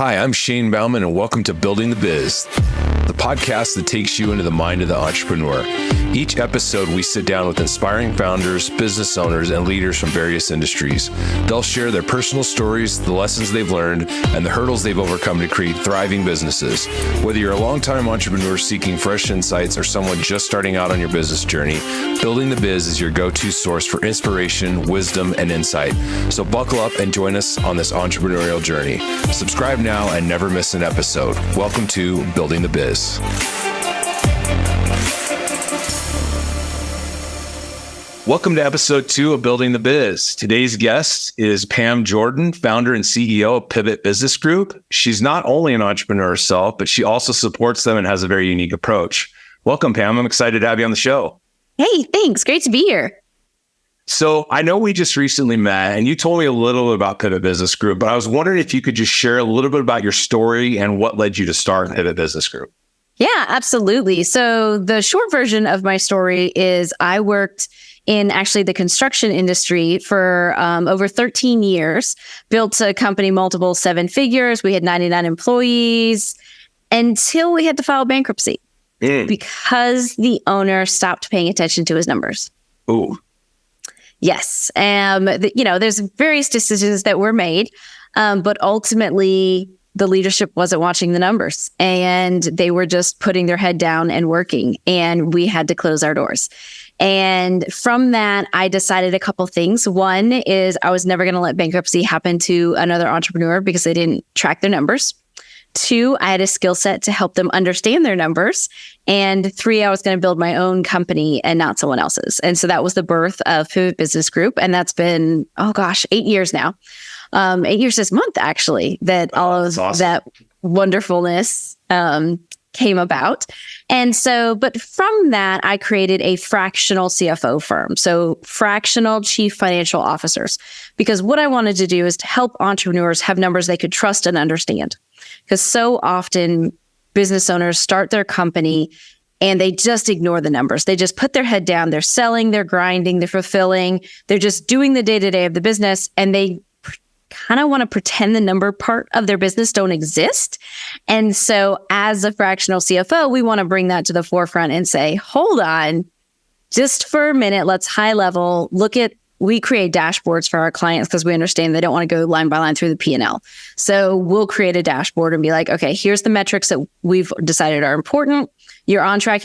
Hi, I'm Shane Bauman, and welcome to Building the Biz, the podcast that takes you into the mind of the entrepreneur. Each episode, we sit down with inspiring founders, business owners, and leaders from various industries. They'll share their personal stories, the lessons they've learned, and the hurdles they've overcome to create thriving businesses. Whether you're a longtime entrepreneur seeking fresh insights or someone just starting out on your business journey, Building the Biz is your go-to source for inspiration, wisdom, and insight. So buckle up and join us on this entrepreneurial journey. Subscribe now and never miss an episode. Welcome to Building the Biz. Welcome to episode 2 of Building the Biz. Today's guest is Pam Jordan, founder and CEO of Pivot Business Group. She's not only an entrepreneur herself, but she also supports them and has a very unique approach. Welcome, Pam. I'm excited to have you on the show. Hey, thanks. Great to be here. So I know we just recently met and you told me a little bit about Pivot Business Group, but I was wondering if you could just share a little bit about your story and what led you to start Pivot Business Group. Yeah, absolutely. So the short version of my story is I worked in actually the construction industry for over 13 years, built a company multiple 7 figures. We had 99 employees until we had to file bankruptcy because the owner stopped paying attention to his numbers. Ooh. Yes. There's various decisions that were made, but ultimately the leadership wasn't watching the numbers and they were just putting their head down and working, and we had to close our doors. And from that, I decided a couple things. One is I was never going to let bankruptcy happen to another entrepreneur because they didn't track their numbers. 2, I had a skill set to help them understand their numbers. And 3, I was going to build my own company and not someone else's. And so that was the birth of Pivot Business Group. And that's been, 8 years now. 8 years this month, actually, that all of awesome. That wonderfulness came about. And so, but from that, I created a fractional CFO firm. So fractional chief financial officers, because what I wanted to do is to help entrepreneurs have numbers they could trust and understand. Because so often business owners start their company and they just ignore the numbers. They just put their head down. They're selling, they're grinding, they're fulfilling. They're just doing the day-to-day of the business. And they kind of want to pretend the number part of their business don't exist. And so as a fractional CFO, we want to bring that to the forefront and say, hold on, just for a minute, let's high level we create dashboards for our clients because we understand they don't want to go line by line through the P&L. So we'll create a dashboard and be like, okay, here's the metrics that we've decided are important. You're on track.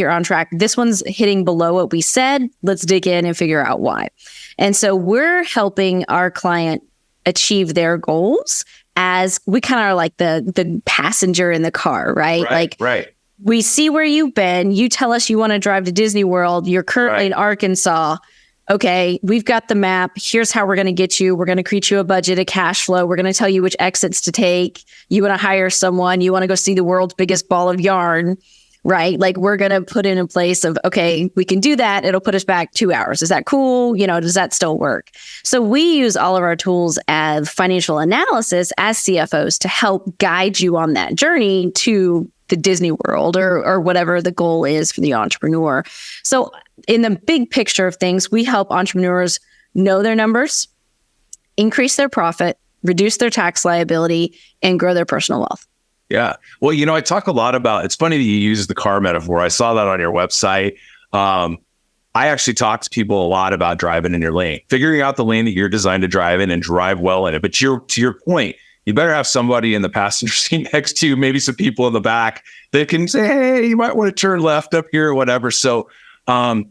This one's hitting below what we said. Let's dig in and figure out why. And so we're helping our client achieve their goals as we kind of are like the passenger in the car, right? Right. We see where you've been. You tell us you want to drive to Disney World. You're currently in Arkansas. Okay, we've got the map. Here's how we're going to get you. We're going to create you a budget, a cash flow. We're going to tell you which exits to take. You want to hire someone. You want to go see the world's biggest ball of yarn, right? Like we're going to put in a place of, okay, we can do that. It'll put us back 2 hours. Is that cool? Does that still work? So we use all of our tools as financial analysis as CFOs to help guide you on that journey to the Disney World or whatever the goal is for the entrepreneur. So in the big picture of things, we help entrepreneurs know their numbers, increase their profit, reduce their tax liability, and grow their personal wealth. Yeah. Well, I talk a lot about, it's funny that you use the car metaphor. I saw that on your website. I actually talk to people a lot about driving in your lane, figuring out the lane that you're designed to drive in and drive well in it. But to your point, you better have somebody in the passenger seat next to you, maybe some people in the back that can say, hey, you might want to turn left up here or whatever. So I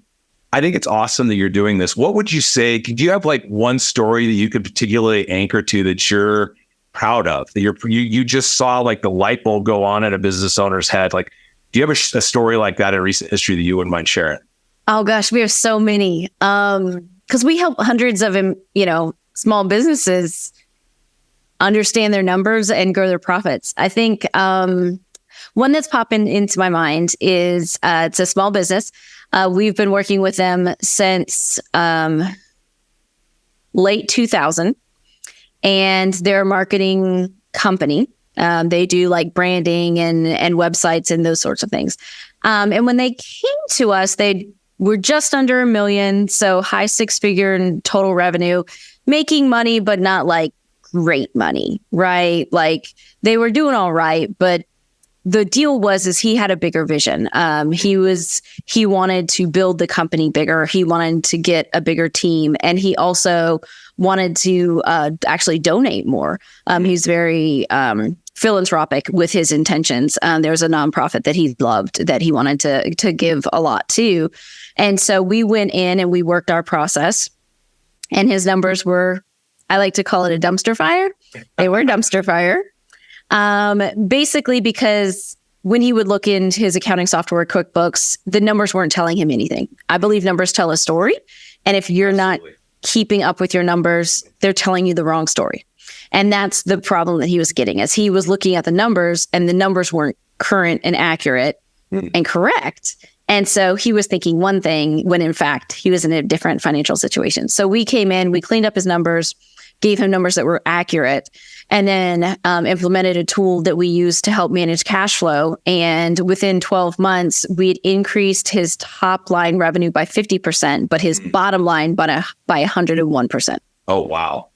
think it's awesome that you're doing this. What would you say? Do you have like one story that you could particularly anchor to that you're proud of, that you just saw like the light bulb go on in a business owner's head? Like, do you have a story like that in recent history that you wouldn't mind sharing? Oh gosh, we have so many. Because we help hundreds of small businesses understand their numbers and grow their profits. I think one that's popping into my mind is it's a small business. We've been working with them since late 2000, and they're a marketing company. They do like branding and websites and those sorts of things. And when they came to us, they were just under $1 million, so high 6-figure in total revenue, making money, but not like great money, right? Like they were doing all right, but the deal is he had a bigger vision. He wanted to build the company bigger. He wanted to get a bigger team, and he also wanted to actually donate more. He's very philanthropic with his intentions. There was a nonprofit that he loved that he wanted to give a lot to, and so we went in and we worked our process. And his numbers were, I like to call it a dumpster fire. They were a dumpster fire. Basically because when he would look into his accounting software, QuickBooks, the numbers weren't telling him anything. I believe numbers tell a story. And if you're not keeping up with your numbers, they're telling you the wrong story. And that's the problem that he was getting, as he was looking at the numbers and the numbers weren't current and accurate and correct. And so he was thinking one thing when in fact he was in a different financial situation. So we came in, we cleaned up his numbers, gave him numbers that were accurate, and then implemented a tool that we used to help manage cash flow. And within 12 months, we'd increased his top line revenue by 50%, but his bottom line by 101%. Oh, wow.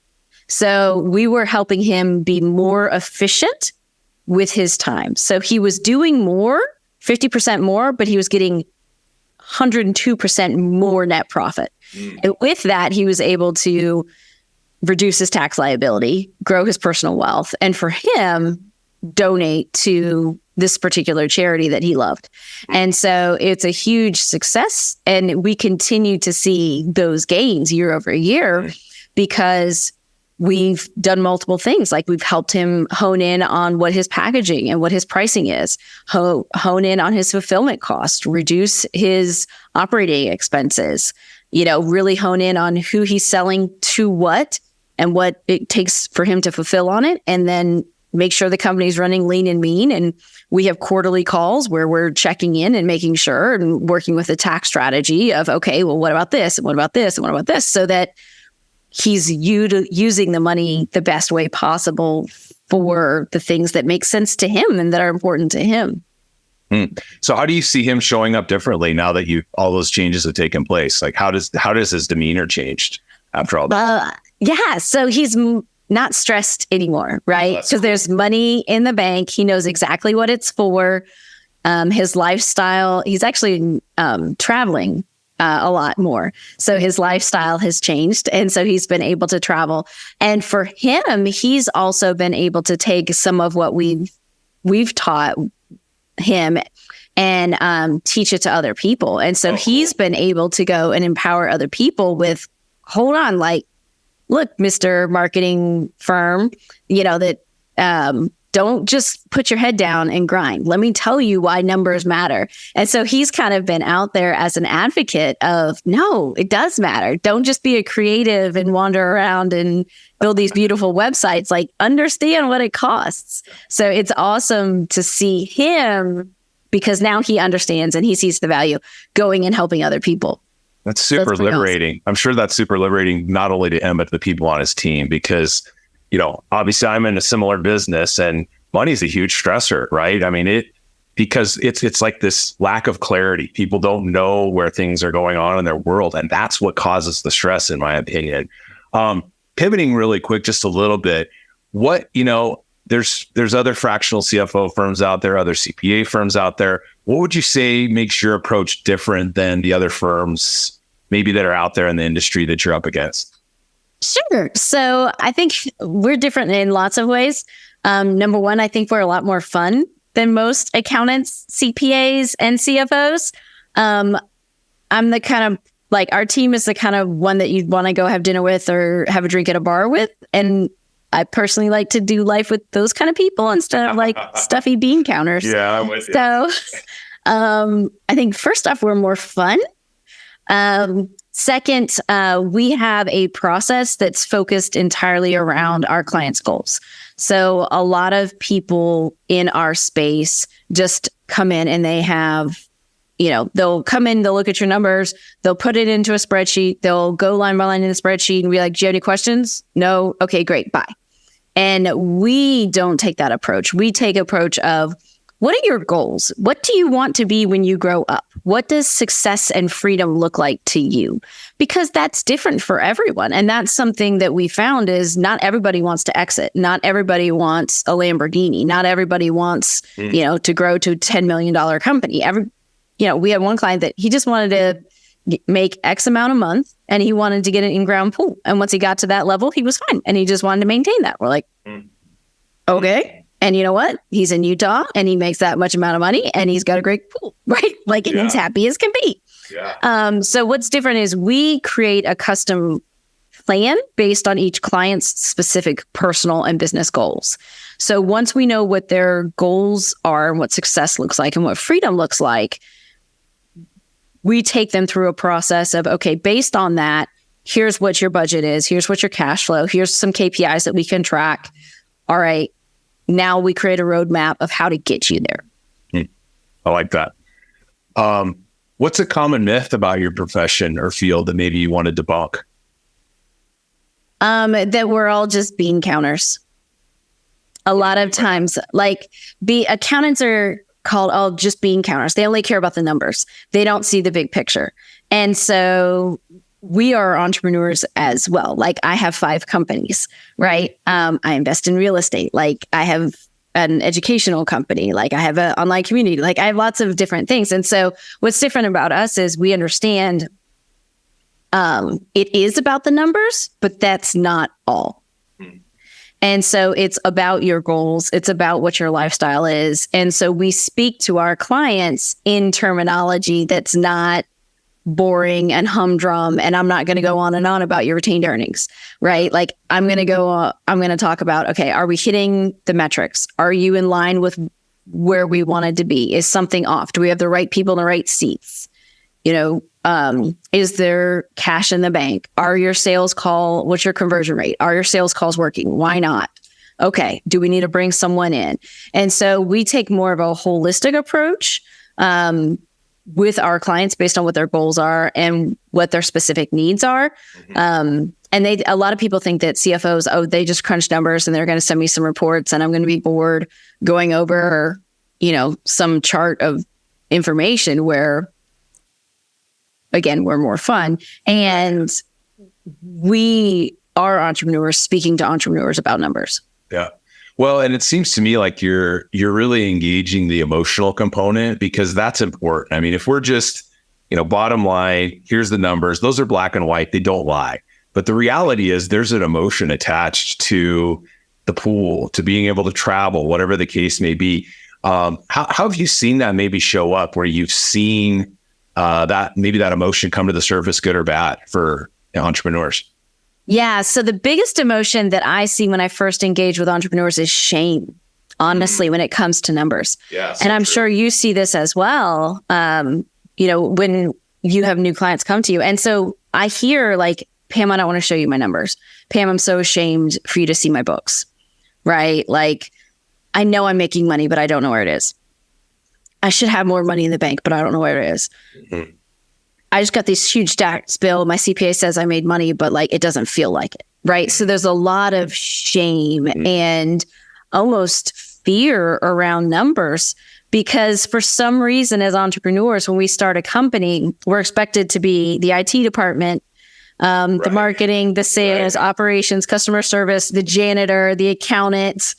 So we were helping him be more efficient with his time. So he was doing more, 50% more, but he was getting 102% more net profit. And with that, he was able to reduce his tax liability, grow his personal wealth, and for him, donate to this particular charity that he loved. And so it's a huge success. And we continue to see those gains year over year because we've done multiple things. Like we've helped him hone in on what his packaging and what his pricing is, hone in on his fulfillment cost, reduce his operating expenses, really hone in on who he's selling to what and what it takes for him to fulfill on it. And then make sure the company's running lean and mean. And we have quarterly calls where we're checking in and making sure and working with the tax strategy of, okay, well, what about this? And what about this? And what about this? So that he's using the money the best way possible for the things that make sense to him and that are important to him. So how do you see him showing up differently now that all those changes have taken place? Like how does his demeanor changed after all that? Yeah. So he's not stressed anymore, right? Because there's money in the bank. He knows exactly what it's for. His lifestyle, he's actually traveling a lot more. So his lifestyle has changed. And so he's been able to travel. And for him, he's also been able to take some of what we've taught him and teach it to other people. And so he's been able to go and empower other people with, hold on, like, look, Mr. Marketing firm, that don't just put your head down and grind. Let me tell you why numbers matter. And so he's kind of been out there as an advocate of, no, it does matter. Don't just be a creative and wander around and build these beautiful websites. Like, understand what it costs. So it's awesome to see him because now he understands and he sees the value going and helping other people. That's super liberating. Awesome. I'm sure that's super liberating, not only to him, but to the people on his team, because obviously I'm in a similar business and money is a huge stressor, right? I mean, because it's like this lack of clarity. People don't know where things are going on in their world. And that's what causes the stress, in my opinion. Pivoting really quick, just a little bit, there's other fractional CFO firms out there, other CPA firms out there. What would you say makes your approach different than the other firms maybe that are out there in the industry that you're up against? Sure. So I think we're different in lots of ways. Number one, I think we're a lot more fun than most accountants, CPAs, and CFOs. I'm the kind of our team is the kind of one that you'd want to go have dinner with or have a drink at a bar with. And I personally like to do life with those kind of people instead of stuffy bean counters. Yeah, I'm with you. So I think first off, we're more fun. Second, we have a process that's focused entirely around our clients' goals. So a lot of people in our space just come in and they have, they'll come in, they'll look at your numbers, they'll put it into a spreadsheet, they'll go line by line in the spreadsheet and be like, do you have any questions? No. Okay, great. Bye. And we don't take that approach. We take approach of, what are your goals? What do you want to be when you grow up? What does success and freedom look like to you? Because that's different for everyone. And that's something that we found is not everybody wants to exit. Not everybody wants a Lamborghini. Not everybody wants, to grow to a $10 million company. We had one client that he just wanted to make X amount a month and he wanted to get an in-ground pool. And once he got to that level, he was fine. And he just wanted to maintain that. We're like, okay. And you know what? He's in Utah and he makes that much amount of money and he's got a great pool, right? Like, and he's happy as can be. Yeah. So what's different is we create a custom plan based on each client's specific personal and business goals. So once we know what their goals are and what success looks like and what freedom looks like, we take them through a process of, okay, based on that, here's what your budget is. Here's what your cash flow. Here's some KPIs that we can track. All right. Now we create a roadmap of how to get you there. I like that. What's a common myth about your profession or field that maybe you want to debunk? That we're all just bean counters. A lot of times, accountants are called just bean counters. They only care about the numbers. They don't see the big picture. And so we are entrepreneurs as well. Like I have 5 companies, right? I invest in real estate. Like I have an educational company. Like I have an online community. Like I have lots of different things. And so what's different about us is we understand it is about the numbers, but that's not all. And so it's about your goals. It's about what your lifestyle is. And so we speak to our clients in terminology that's not boring and humdrum. And I'm not going to go on and on about your retained earnings, right? Like I'm going to talk about, okay, are we hitting the metrics? Are you in line with where we wanted to be? Is something off? Do we have the right people in the right seats? Is there cash in the bank? What's your conversion rate? Are your sales calls working? Why not? Okay. Do we need to bring someone in? And so we take more of a holistic approach, with our clients based on what their goals are and what their specific needs are. And a lot of people think that CFOs, they just crunch numbers and they're going to send me some reports and I'm going to be bored going over, some chart of information where, again, we're more fun. And we are entrepreneurs speaking to entrepreneurs about numbers. Yeah. Well, and it seems to me like you're really engaging the emotional component because that's important. I mean, if we're just, bottom line, here's the numbers, those are black and white, they don't lie. But the reality is there's an emotion attached to the pool, to being able to travel, whatever the case may be. How have you seen that maybe show up where you've seen that emotion come to the surface, good or bad, for entrepreneurs? Yeah. So the biggest emotion that I see when I first engage with entrepreneurs is shame, honestly, when it comes to numbers. Yeah, and I'm sure you see this as well, when you have new clients come to you. And so I hear like, Pam, I don't want to show you my numbers. Pam, I'm so ashamed for you to see my books, right? Like, I know I'm making money, but I don't know where it is. I should have more money in the bank, but I don't know where it is. Mm-hmm. I just got this huge tax bill. My CPA says I made money, but like, it doesn't feel like it. Right. So there's a lot of shame and almost fear around numbers because for some reason, as entrepreneurs, when we start a company, we're expected to be the IT department, the marketing, the sales, operations, customer service, the janitor, the accountant,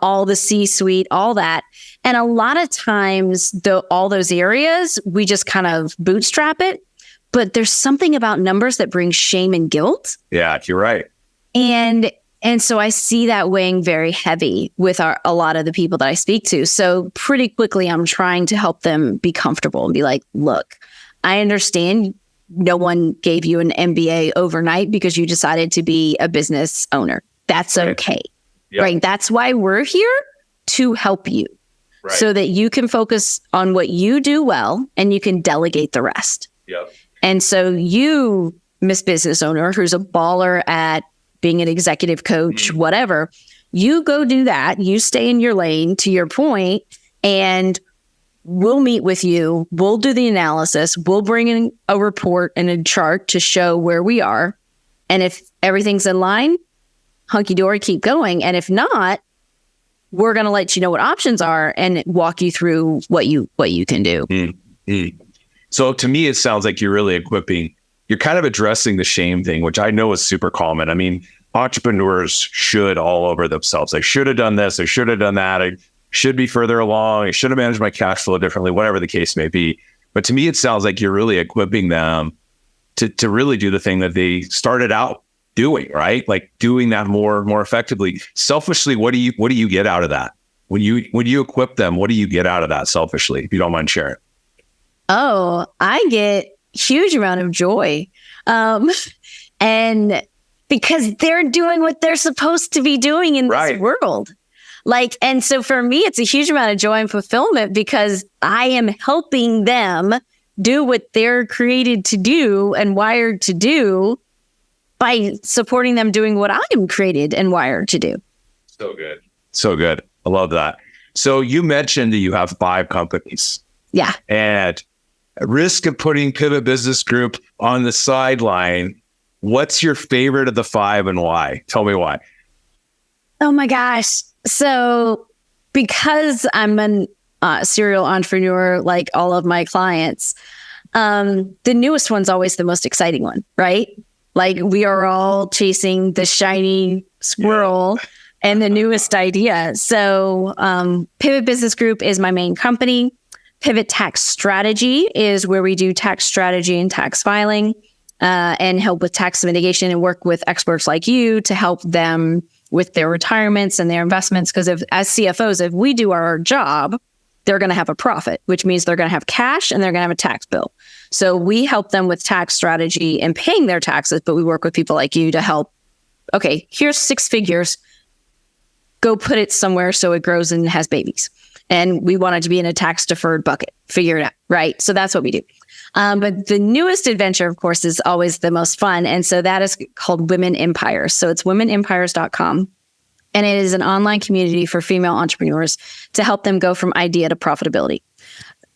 all the C-suite, all that. And a lot of times, all those areas, we just kind of bootstrap it. But there's something about numbers that brings shame and guilt. Yeah, you're right. And so I see that weighing very heavy with a lot of the people that I speak to. So pretty quickly, I'm trying to help them be comfortable and be like, look, I understand no one gave you an MBA overnight because you decided to be a business owner. That's okay. Yep. Right. That's why we're here, to help you. Right. So that you can focus on what you do well and you can delegate the rest. Yep. And so you, Miss Business Owner, who's a baller at being an executive coach, whatever, you go do that. You stay in your lane, to your point, and we'll meet with you. We'll do the analysis. We'll bring in a report and a chart to show where we are. And if everything's in line, hunky dory, keep going. And if not, we're going to let you know what options are and walk you through what you can do. Mm-hmm. So to me, it sounds like you're really you're kind of addressing the shame thing, which I know is super common. I mean, entrepreneurs should all over themselves. I should have done this. I should have done that. I should be further along. I should have managed my cash flow differently, whatever the case may be. But to me, it sounds like you're really equipping them to really do the thing that they started out doing, right? Like doing that more effectively. Selfishly, what do you get out of that? When you equip them, what do you get out of that selfishly, if you don't mind sharing? Oh, I get huge amount of joy. And because they're doing what they're supposed to be doing in this world. Like, and so for me, it's a huge amount of joy and fulfillment because I am helping them do what they're created to do and wired to do by supporting them doing what I am created and wired to do. So good. So good. I love that. So you mentioned that you have 5 companies. Yeah. And at risk of putting Pivot Business Group on the sideline, what's your favorite of the 5 and why? Tell me why. Oh my gosh. So because I'm a serial entrepreneur, like all of my clients, the newest one's always the most exciting one, right? Like we are all chasing the shiny squirrel and the newest idea. So Pivot Business Group is my main company. Pivot Tax Strategy is where we do tax strategy and tax filing and help with tax mitigation and work with experts like you to help them with their retirements and their investments. Because as CFOs, if we do our job, they're going to have a profit, which means they're going to have cash and they're going to have a tax bill. So we help them with tax strategy and paying their taxes, but we work with people like you to help. Okay, here's 6 figures. Go put it somewhere so it grows and has babies. And we want it to be in a tax deferred bucket. Figure it out, right? So that's what we do. But the newest adventure, of course, is always the most fun. And so that is called Women Empires. So it's womenempires.com. And it is an online community for female entrepreneurs to help them go from idea to profitability.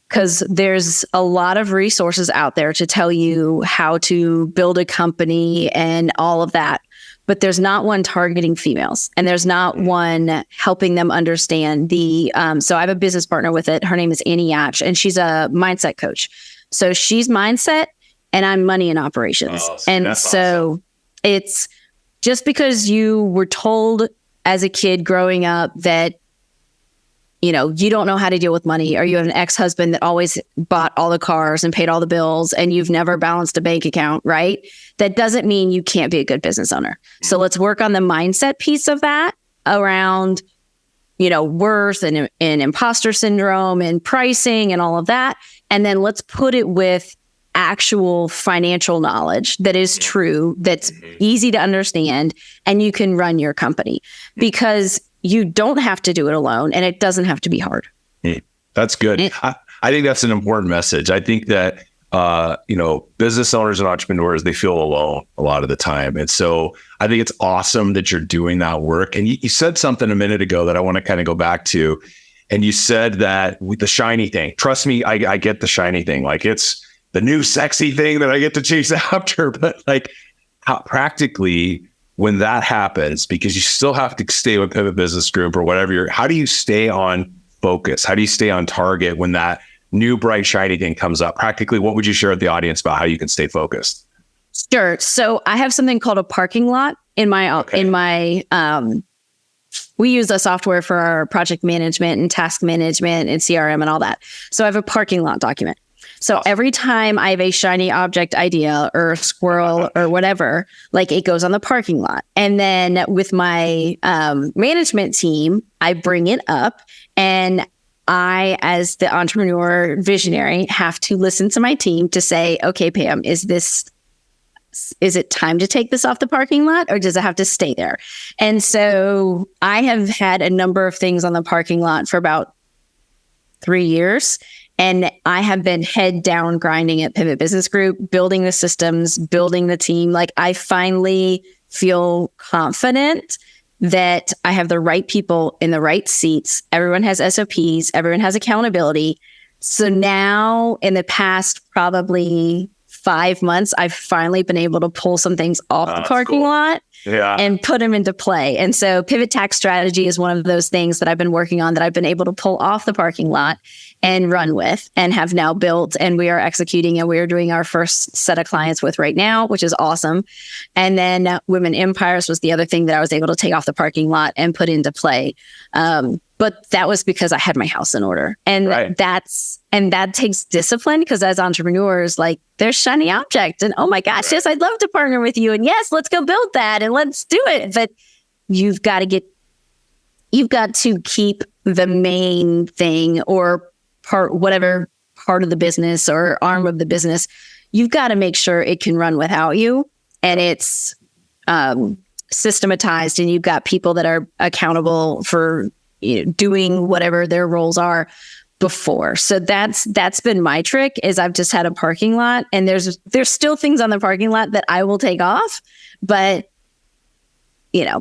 Because there's a lot of resources out there to tell you how to build a company and all of that. But there's not one targeting females, and there's not one helping them understand the. So I have a business partner with it. Her name is Annie Yatch, and she's a mindset coach. So she's mindset, and I'm money and operations. Oh, and so awesome. It's just because you were told as a kid growing up that, you know, you don't know how to deal with money, or you have an ex-husband that always bought all the cars and paid all the bills and you've never balanced a bank account, right? That doesn't mean you can't be a good business owner. So let's work on the mindset piece of that around, you know, worth and imposter syndrome and pricing and all of that. And then let's put it with actual financial knowledge that is true, that's easy to understand, and you can run your company because you don't have to do it alone, and it doesn't have to be hard. That's good. I think that's an important message. I think that, you know, business owners and entrepreneurs, they feel alone a lot of the time. And so I think it's awesome that you're doing that work. And you said something a minute ago that I want to kind of go back to. And you said that with the shiny thing, trust me, I get the shiny thing. Like it's the new sexy thing that I get to chase after. But like how practically, when that happens, because you still have to stay with Pivot Business Group or whatever, how do you stay on focus? How do you stay on target when that new bright shiny thing comes up? Practically, what would you share with the audience about how you can stay focused? Sure. So I have something called a parking lot in my we use a software for our project management and task management and CRM and all that. So I have a parking lot document. So every time I have a shiny object idea or a squirrel or whatever, like it goes on the parking lot. And then with my management team, I bring it up, and I, as the entrepreneur visionary, have to listen to my team to say, okay, Pam, is it time to take this off the parking lot, or does it have to stay there? And so I have had a number of things on the parking lot for about 3 years. And I have been head down grinding at Pivot Business Group, building the systems, building the team. Like I finally feel confident that I have the right people in the right seats. Everyone has SOPs. Everyone has accountability. So now in the past, probably 5 months, I've finally been able to pull some things off the parking lot and put them into play. And so pivot tax strategy is one of those things that I've been working on that I've been able to pull off the parking lot and run with and have now built. And we are executing, and we are doing our first set of clients with right now, which is awesome. And then Women Empires was the other thing that I was able to take off the parking lot and put into play. But that was because I had my house in order. And that takes discipline, because as entrepreneurs, like, there's shiny object and, oh my gosh, yes, I'd love to partner with you. And yes, let's go build that and let's do it. But you've got to keep the main thing or whatever part of the business or arm of the business, you've got to make sure it can run without you, and it's systematized, and you've got people that are accountable for doing whatever their roles are before. So that's been my trick, is I've just had a parking lot, and there's still things on the parking lot that I will take off, but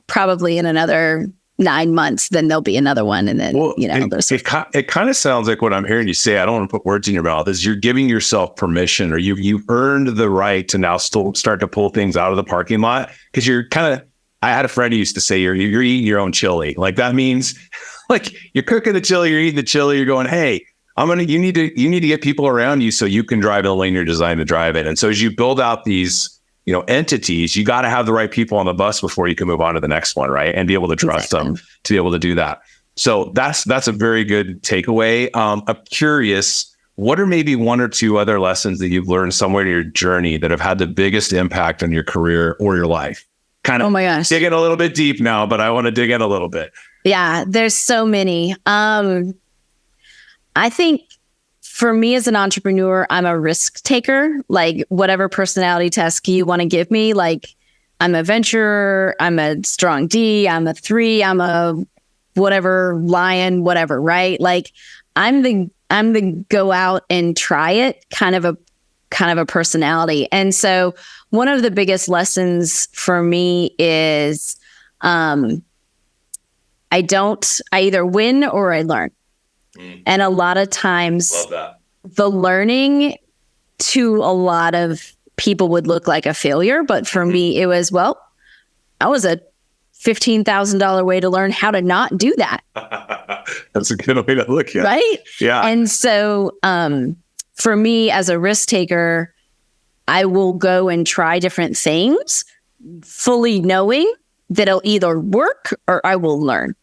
probably in another 9 months, then there'll be another one. And then, it kind of sounds like what I'm hearing you say, I don't want to put words in your mouth, is you're giving yourself permission, or you've earned the right to now still start to pull things out of the parking lot. Cause I had a friend who used to say, you're eating your own chili. Like, that means like you're cooking the chili, you're eating the chili, you're going, hey, you need to get people around you so you can drive in the lane you're designed to drive in. And so as you build out these, entities, you got to have the right people on the bus before you can move on to the next one, right? And be able to trust them to be able to do that. So that's a very good takeaway. I'm curious, what are maybe one or two other lessons that you've learned somewhere in your journey that have had the biggest impact on your career or your life? Kind of, oh my gosh, digging a little bit deep now, but I want to dig in a little bit. Yeah, there's so many. I think for me as an entrepreneur, I'm a risk taker. Like, whatever personality test you want to give me, like, I'm a venturer, I'm a strong D, I'm a 3, I'm a whatever lion, whatever, right? Like, I'm the go out and try it kind of a personality. And so one of the biggest lessons for me is I either win or I learn. And a lot of times the learning to a lot of people would look like a failure. But for me, it was, I was a $15,000 way to learn how to not do that. That's a good way to look at it. Right? Yeah. And so for me as a risk taker, I will go and try different things, fully knowing that it'll either work or I will learn.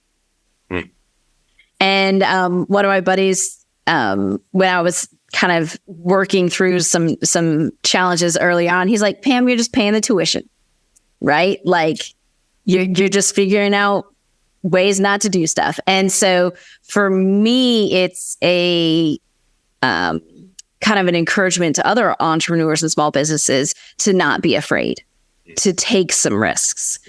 And one of my buddies, when I was kind of working through some challenges early on, he's like, Pam, you're just paying the tuition, right? Like, you're just figuring out ways not to do stuff. And so for me, it's a kind of an encouragement to other entrepreneurs and small businesses to not be afraid, to take some risks,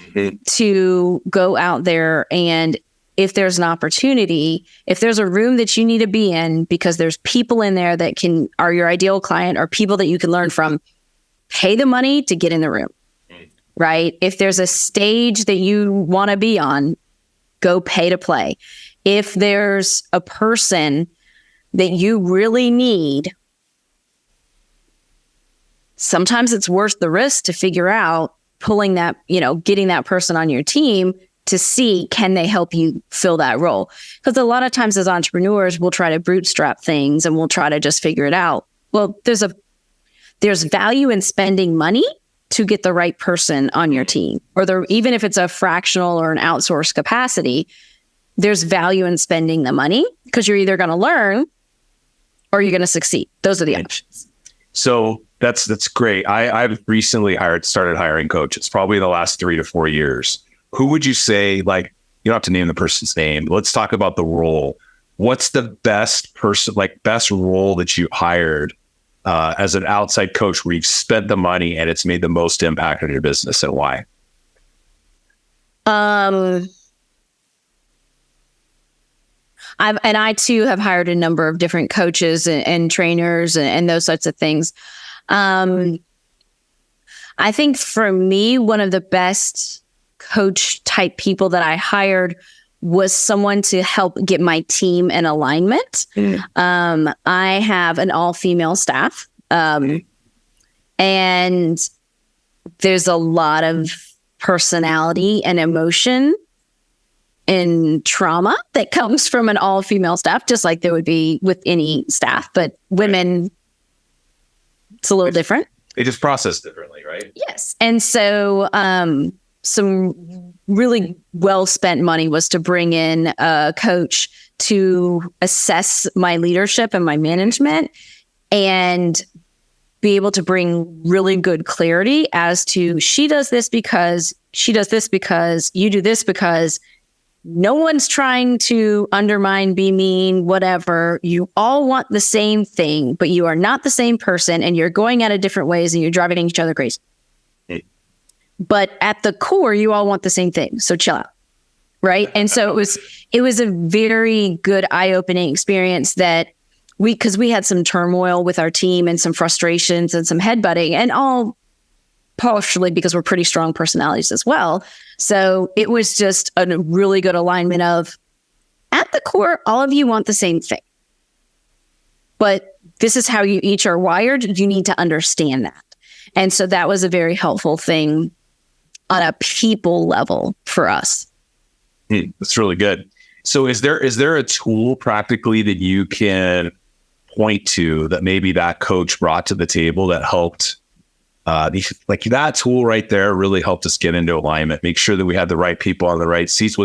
to go out there, and if there's an opportunity, if there's a room that you need to be in because there's people in there that are your ideal client or people that you can learn from, pay the money to get in the room, right? If there's a stage that you want to be on, go pay to play. If there's a person that you really need, sometimes it's worth the risk to figure out pulling that, getting that person on your team to see, can they help you fill that role? Because a lot of times as entrepreneurs, we'll try to bootstrap things and we'll try to just figure it out. Well, there's value in spending money to get the right person on your team, or even if it's a fractional or an outsourced capacity, there's value in spending the money because you're either going to learn or you're going to succeed. Those are the options. So that's great. I've recently started hiring coaches, probably in the last 3 to 4 years. Who would you say, like, you don't have to name the person's name. Let's talk about the role. What's the best role that you hired as an outside coach where you've spent the money and it's made the most impact on your business, and why? I too have hired a number of different coaches and trainers and those sorts of things. I think for me, one of the best coach type people that I hired was someone to help get my team in alignment. I have an all-female staff. And there's a lot of personality and emotion and trauma that comes from an all-female staff, just like there would be with any staff. But women, it's a little different. They just process differently, right? Yes. And so some really well-spent money was to bring in a coach to assess my leadership and my management and be able to bring really good clarity as to she does this because you do this because no one's trying to undermine, be mean, whatever. You all want the same thing, but you are not the same person and you're going at it different ways and you're driving each other crazy. But at the core, you all want the same thing. So chill out. Right. And so it was a very good eye-opening experience that because we had some turmoil with our team and some frustrations and some headbutting, and all partially because we're pretty strong personalities as well. So it was just a really good alignment of, at the core, all of you want the same thing. But this is how you each are wired. You need to understand that. And so that was a very helpful thing on a people level for us. That's really good. So is there a tool practically that you can point to that maybe that coach brought to the table that helped, like that tool right there really helped us get into alignment, make sure that we had the right people on the right seats?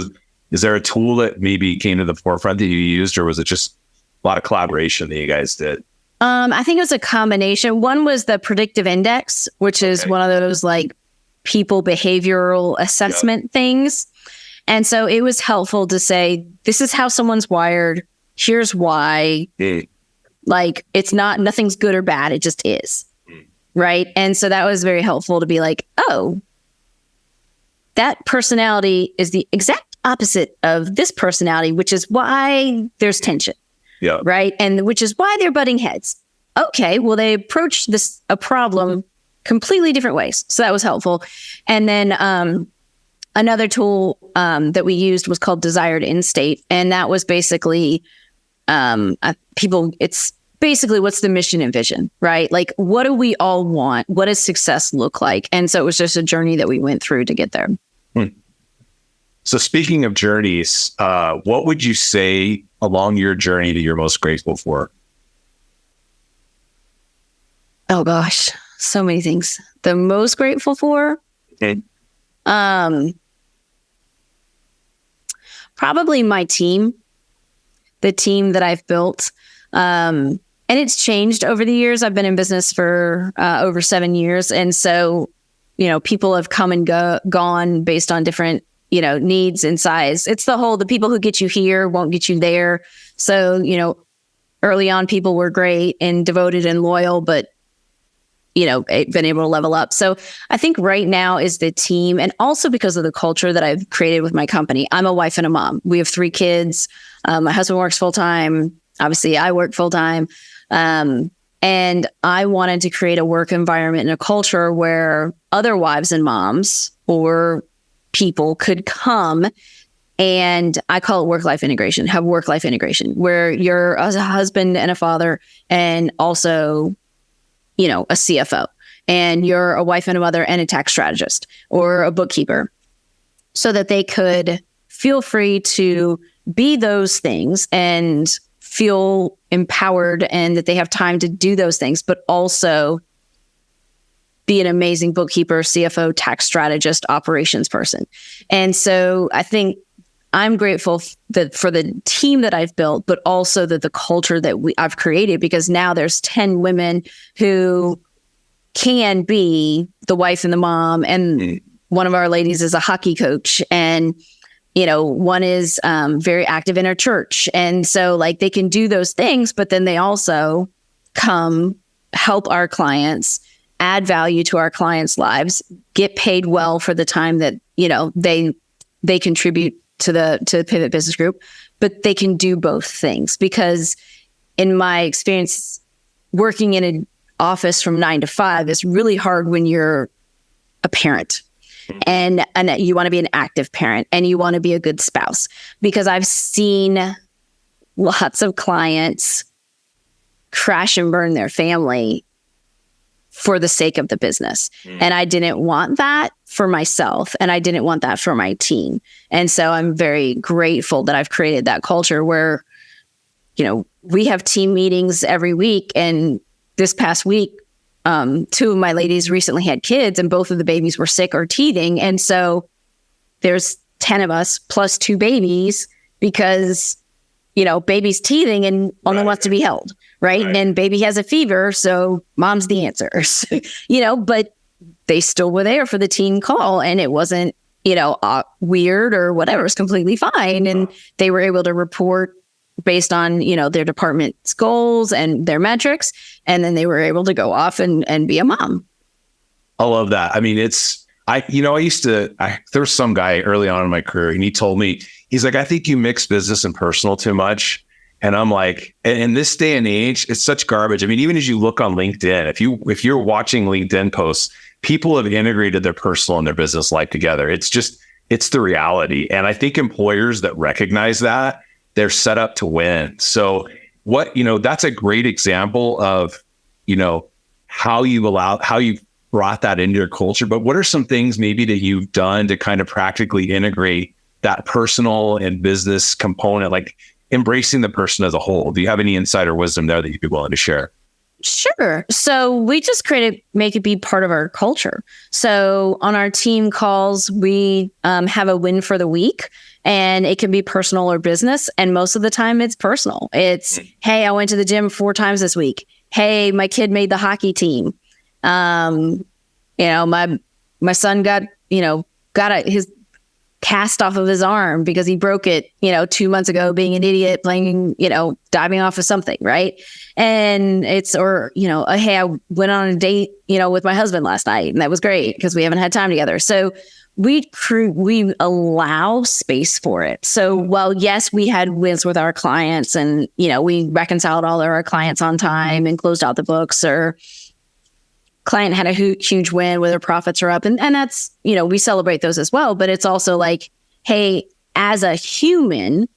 Is there a tool that maybe came to the forefront that you used, or was it just a lot of collaboration that you guys did? I think it was a combination. One was the predictive index, which is one of those like people behavioral assessment things. And so it was helpful to say, this is how someone's wired. Here's why. Like, it's nothing's good or bad. It just is. Right. And so that was very helpful to be like, oh, that personality is the exact opposite of this personality, which is why there's tension. Yeah. Right. And which is why they're butting heads. Okay. Well, they approached a problem completely different ways. So that was helpful. And then another tool that we used was called Desired End State. And that was basically it's basically what's the mission and vision, right? Like, what do we all want? What does success look like? And so it was just a journey that we went through to get there. So speaking of journeys, what would you say along your journey that you're most grateful for? Oh gosh, so many things. The most grateful for? Probably my team, the team that I've built. And it's changed over the years. I've been in business for over 7 years. And so, people have come and gone based on different, needs and size. It's the people who get you here won't get you there. So, early on, people were great and devoted and loyal, but been able to level up. So I think right now is the team, and also because of the culture that I've created with my company. I'm a wife and a mom. We have 3 kids. My husband works full time. Obviously, I work full time. And I wanted to create a work environment and a culture where other wives and moms or people could come, and I call it work-life integration, have work-life integration, where you're a husband and a father and also a CFO, and you're a wife and a mother and a tax strategist or a bookkeeper, so that they could feel free to be those things and feel empowered and that they have time to do those things, but also be an amazing bookkeeper, CFO, tax strategist, operations person. And so I think I'm grateful for the team that I've built, but also the culture that I've created, because now there's 10 women who can be the wife and the mom. And one of our ladies is a hockey coach, and, one is very active in her church. And so they can do those things, but then they also come help our clients, add value to our clients' lives, get paid well for the time that, they contribute to the Pivot Business Group, but they can do both things. Because in my experience, working in an office from 9 to 5 is really hard when you're a parent and you want to be an active parent and you want to be a good spouse. Because I've seen lots of clients crash and burn their family for the sake of the business. And I didn't want that for myself, and I didn't want that for my team. And so I'm very grateful that I've created that culture where, we have team meetings every week. And this past week, 2 of my ladies recently had kids, and both of the babies were sick or teething. And so there's 10 of us plus 2 babies because, baby's teething and only wants to be held. Right. And baby has a fever. So mom's the answer, but they still were there for the team call, and it wasn't, weird or whatever. It was completely fine. And they were able to report based on, their department's goals and their metrics. And then they were able to go off and be a mom. I love that. I mean, there was some guy early on in my career, and he told me, he's like, I think you mix business and personal too much. And I'm like, in this day and age, it's such garbage. I mean, even as you look on LinkedIn, if you're watching LinkedIn posts, people have integrated their personal and their business life together. It's the reality. And I think employers that recognize that, they're set up to win. So that's a great example of, how you brought that into your culture. But what are some things maybe that you've done to kind of practically integrate that personal and business component, like embracing the person as a whole? Do you have any insight or wisdom there that you'd be willing to share? Sure. So we just make it be part of our culture. So on our team calls, we have a win for the week, and it can be personal or business. And most of the time it's personal. It's, hey, I went to the gym 4 times this week. Hey, my kid made the hockey team. My son got his cast off of his arm because he broke it, 2 months ago, being an idiot, playing, diving off of something. Right. And hey, I went on a date, with my husband last night, and that was great because we haven't had time together. So we allow space for it. So while, yes, we had wins with our clients, and, we reconciled all of our clients on time and closed out the books, or client had a huge win where their profits are up. And that's, we celebrate those as well. But it's also like, hey, as a human,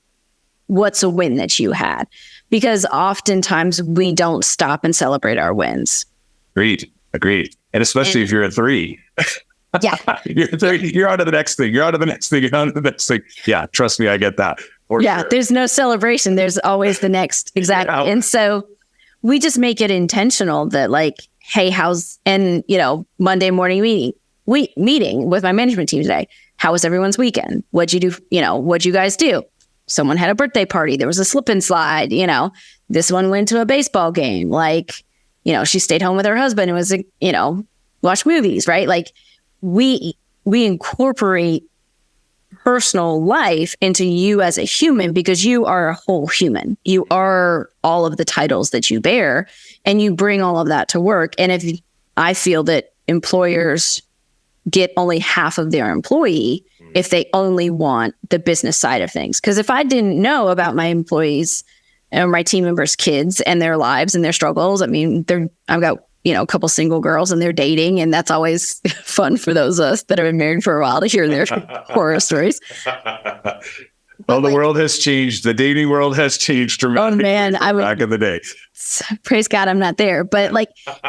what's a win that you had? Because oftentimes we don't stop and celebrate our wins. Agreed. And especially if you're at 3. Yeah. You're on to the next thing. You're on to the next thing. Yeah. Trust me, I get that. Sure. There's no celebration. There's always the next. Exactly. Yeah. And so we just make it intentional that, like, hey, Monday morning meeting with my management team today. How was everyone's weekend? What'd you do? What'd you guys do? Someone had a birthday party. There was a slip and slide. This one went to a baseball game. She stayed home with her husband and was, watch movies, right? Like, we incorporate personal life into you as a human, because you are a whole human. You are all of the titles that you bear, and you bring all of that to work. And I feel that employers get only half of their employee if they only want the business side of things. Because if I didn't know about my employees or my team members' kids and their lives and their struggles, I mean, I've got a couple single girls, and they're dating, and that's always fun for those of us that have been married for a while to hear their horror stories. Well, the world has changed. The dating world has changed dramatically. Oh man, back in the day. Praise God, I'm not there. But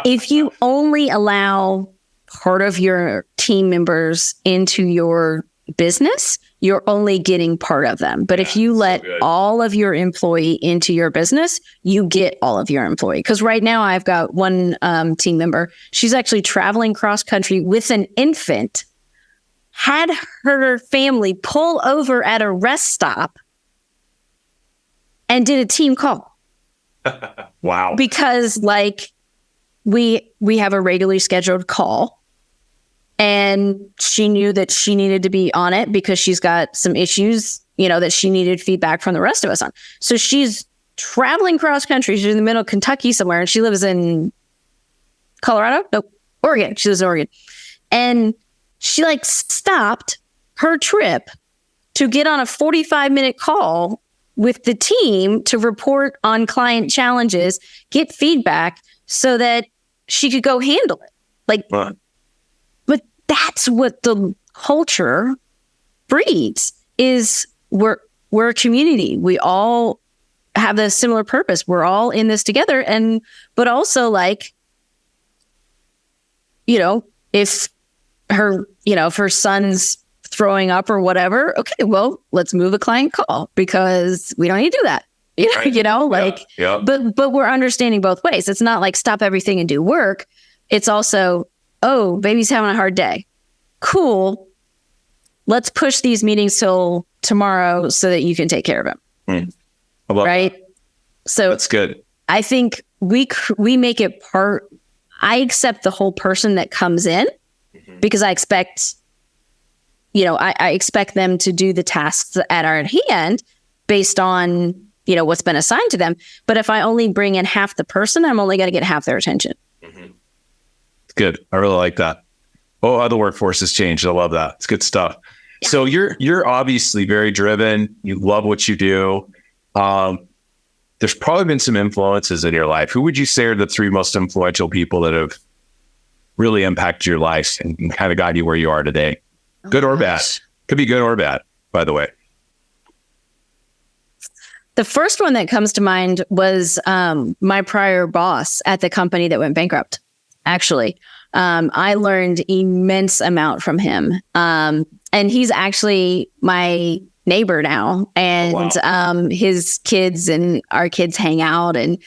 if you only allow part of your team members into your business, you're only getting part of them. But if you let all of your employee into your business, you get all of your employee. Because right now I've got one team member. She's actually traveling cross country with an infant, had her family pull over at a rest stop, and did a team call. Wow. Because we have a regularly scheduled call. And she knew that she needed to be on it because she's got some issues, that she needed feedback from the rest of us on. So she's traveling cross country. She's in the middle of Kentucky somewhere, and she lives in Colorado? Nope. Oregon. She lives in Oregon. And she stopped her trip to get on a 45-minute call with the team to report on client challenges, get feedback so that she could go handle it. But that's what the culture breeds, is we're a community. We all have a similar purpose. We're all in this together. But also if her son's throwing up or whatever, okay, well, let's move a client call because we don't need to do that. Right. Yeah. But we're understanding both ways. It's not like stop everything and do work. It's also, oh, baby's having a hard day. Cool. Let's push these meetings till tomorrow so that you can take care of him. Right. That. So that's good. I think we make it part. I accept the whole person that comes in because I expect, I expect them to do the tasks at our hand based on, what's been assigned to them. But if I only bring in half the person, I'm only going to get half their attention. Good. I really like that. Oh, how the workforce has changed. I love that. It's good stuff. Yeah. So you're obviously very driven. You love what you do. There's probably been some influences in your life. Who would you say are the 3 most influential people that have really impacted your life and kind of got you where you are today? Good or bad? Could be good or bad, by the way. The first one that comes to mind was my prior boss at the company that went bankrupt. Actually, I learned immense amount from him. And he's actually my neighbor now. And his kids and our kids hang out. And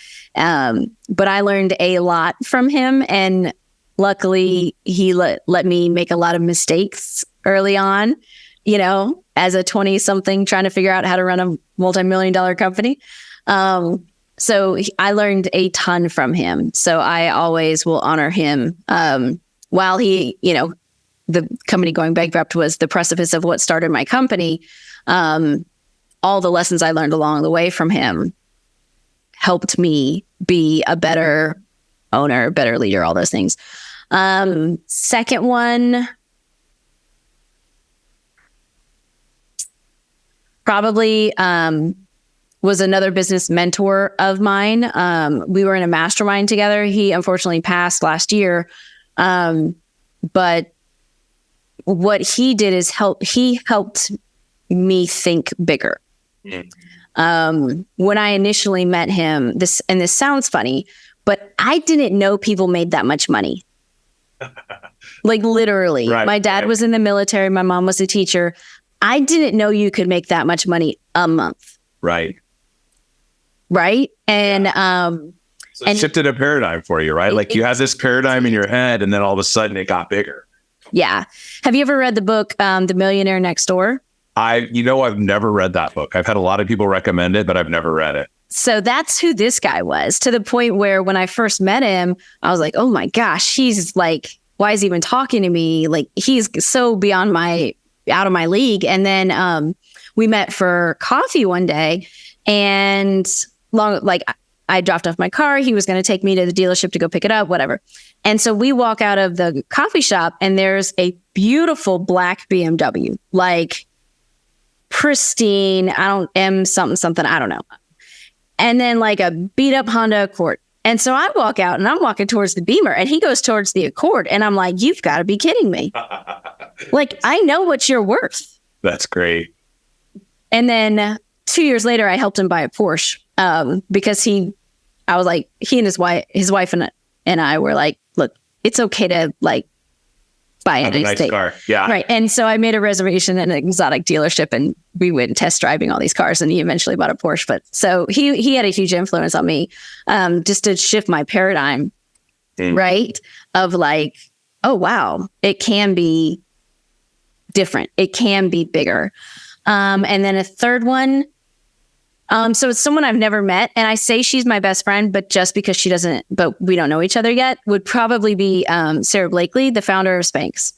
but I learned a lot from him. And luckily, he let me make a lot of mistakes early on, as a 20-something trying to figure out how to run a multi-million-dollar company. So I learned a ton from him. So I always will honor him. While he, the company going bankrupt was the precipice of what started my company. All the lessons I learned along the way from him helped me be a better owner, better leader, all those things. Second one, probably was another business mentor of mine. We were in a mastermind together. He unfortunately passed last year. But what he did is he helped me think bigger. When I initially met him, this sounds funny, but I didn't know people made that much money. Like literally. Right, my dad was in the military. My mom was a teacher. I didn't know you could make that much money a month. Right. And so it shifted a paradigm for you, right? Like you had this paradigm in your head and then all of a sudden it got bigger. Yeah. Have you ever read the book, The Millionaire Next Door? I've never read that book. I've had a lot of people recommend it, but I've never read it. So that's who this guy was, to the point where when I first met him, I was like, oh my gosh, he's like, why is he even talking to me? Like he's so beyond out of my league. And then we met for coffee one day and I dropped off my car. He was going to take me to the dealership to go pick it up, whatever. And so we walk out of the coffee shop and there's a beautiful black BMW, like pristine. Something, I don't know. And then like a beat up Honda Accord. And so I walk out and I'm walking towards the Beamer and he goes towards the Accord. And I'm like, you've got to be kidding me. Like, I know what you're worth. That's great. And then 2 years later, I helped him buy a Porsche because he and his wife and I were like, look, it's okay to like buy a nice car. Yeah. Right. And so I made a reservation at an exotic dealership and we went test driving all these cars and he eventually bought a Porsche. But so he had a huge influence on me just to shift my paradigm, right? Of like, oh, wow, it can be different. It can be bigger. And then a third one. So it's someone I've never met. And I say she's my best friend, but just because but we don't know each other yet, would probably be Sarah Blakely, the founder of Spanx.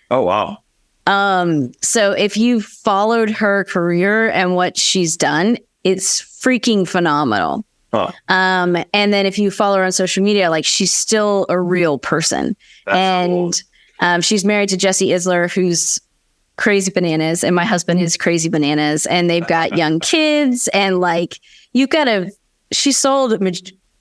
Oh, wow. So if you followed her career and what she's done, it's freaking phenomenal. Huh. And then if you follow her on social media, like she's still a real person. That's cool. She's married to Jesse Isler, who's crazy bananas, and my husband is crazy bananas, and they've got young kids, and like she sold a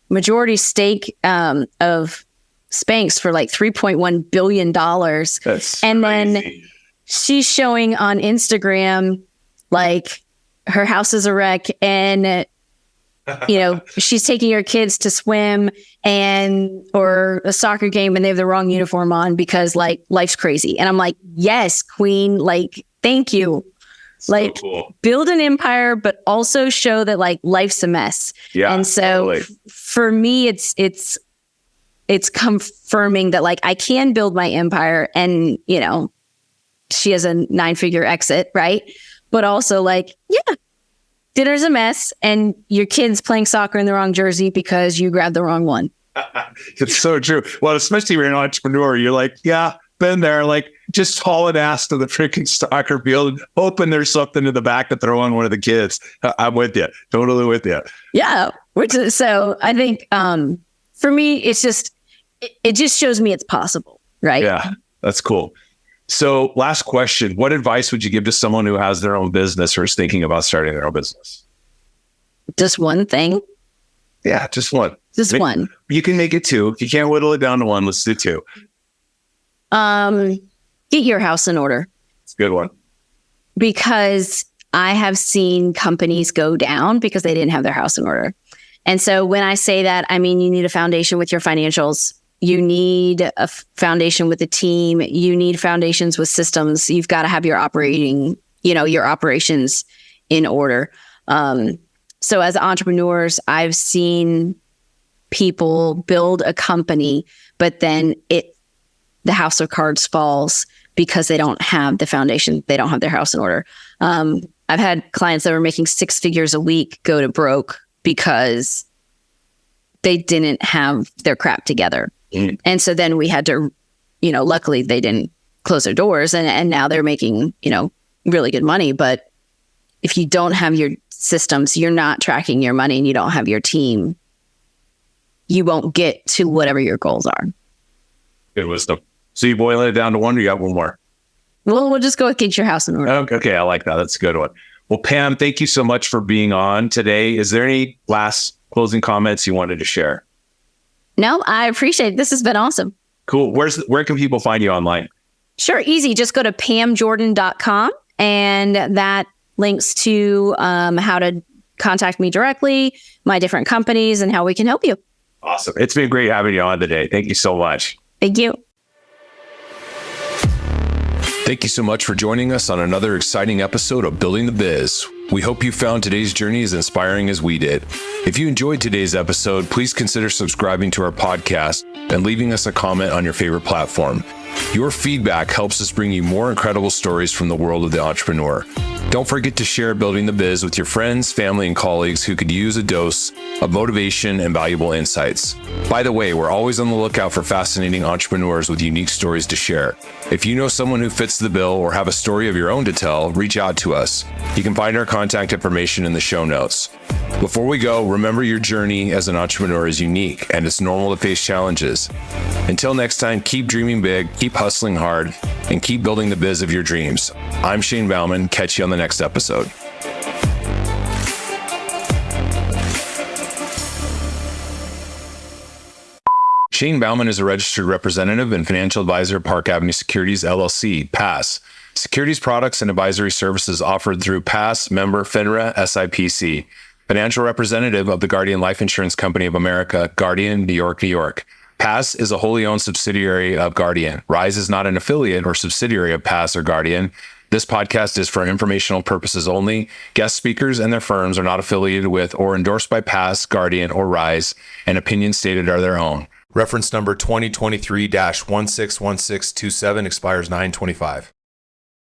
majority stake of Spanx for like $3.1 billion. That's and crazy. Then she's showing on Instagram like her house is a wreck and she's taking her kids to swim or a soccer game and they have the wrong uniform on because like life's crazy. And I'm like, yes, queen, like, thank you. So like cool. Build an empire, but also show that like life's a mess. Yeah. And so for me, it's confirming that like I can build my empire and, she has a 9-figure exit, right? But also like, yeah, dinner's a mess and your kid's playing soccer in the wrong jersey because you grabbed the wrong one. It's so true. Well, especially when you're an entrepreneur, you're like, yeah, been there, like just hauling ass to the freaking soccer field, hoping there's something in the back to throw on one of the kids. I'm with you. Totally with you. Yeah. So I think for me, it's just, it just shows me it's possible. Right. Yeah. That's cool. So last question, what advice would you give to someone who has their own business or is thinking about starting their own business? Just one thing. Yeah. Just one. One. You can make it two. If you can't whittle it down to one, let's do two. Get your house in order. It's a good one. Because I have seen companies go down because they didn't have their house in order. And so when I say that, I mean, you need a foundation with your financials. You need a foundation with the team. You need foundations with systems. You've got to have your operations in order. So as entrepreneurs, I've seen people build a company, but then the house of cards falls because they don't have the foundation. They don't have their house in order. I've had clients that were making 6 figures a week go to broke because they didn't have their crap together. Mm. And so then we had to, luckily they didn't close their doors and now they're making, really good money. But if you don't have your systems, you're not tracking your money and you don't have your team, you won't get to whatever your goals are. Good wisdom. So you boiling it down to one or you got one more? Well, we'll just go with get your house in order. Okay, I like that. That's a good one. Well, Pam, thank you so much for being on today. Is there any last closing comments you wanted to share? No, I appreciate it. This has been awesome. Cool. Where can people find you online? Sure. Easy. Just go to pamjordan.com and that links to how to contact me directly, my different companies, and how we can help you. Awesome. It's been great having you on today. Thank you so much. Thank you. Thank you so much for joining us on another exciting episode of Building the Biz. We hope you found today's journey as inspiring as we did. If you enjoyed today's episode, please consider subscribing to our podcast and leaving us a comment on your favorite platform. Your feedback helps us bring you more incredible stories from the world of the entrepreneur. Don't forget to share Building the Biz with your friends, family, and colleagues who could use a dose of motivation and valuable insights. By the way, we're always on the lookout for fascinating entrepreneurs with unique stories to share. If you know someone who fits the bill or have a story of your own to tell, reach out to us. You can find our contact information in the show notes. Before we go, remember your journey as an entrepreneur is unique and it's normal to face challenges. Until next time, keep dreaming big, keep hustling hard, and keep building the biz of your dreams. I'm Shane Bauman. Catch you on the next episode. Shane Bauman is a registered representative and financial advisor at Park Avenue Securities, LLC, PASS. Securities products and advisory services offered through PASS, member FINRA, SIPC. Financial representative of the Guardian Life Insurance Company of America, Guardian, New York, New York. PASS is a wholly owned subsidiary of Guardian. Rise is not an affiliate or subsidiary of PASS or Guardian. This podcast is for informational purposes only. Guest speakers and their firms are not affiliated with or endorsed by PASS, Guardian, or Rise, and opinions stated are their own. Reference number 2023-161627 expires 9/25.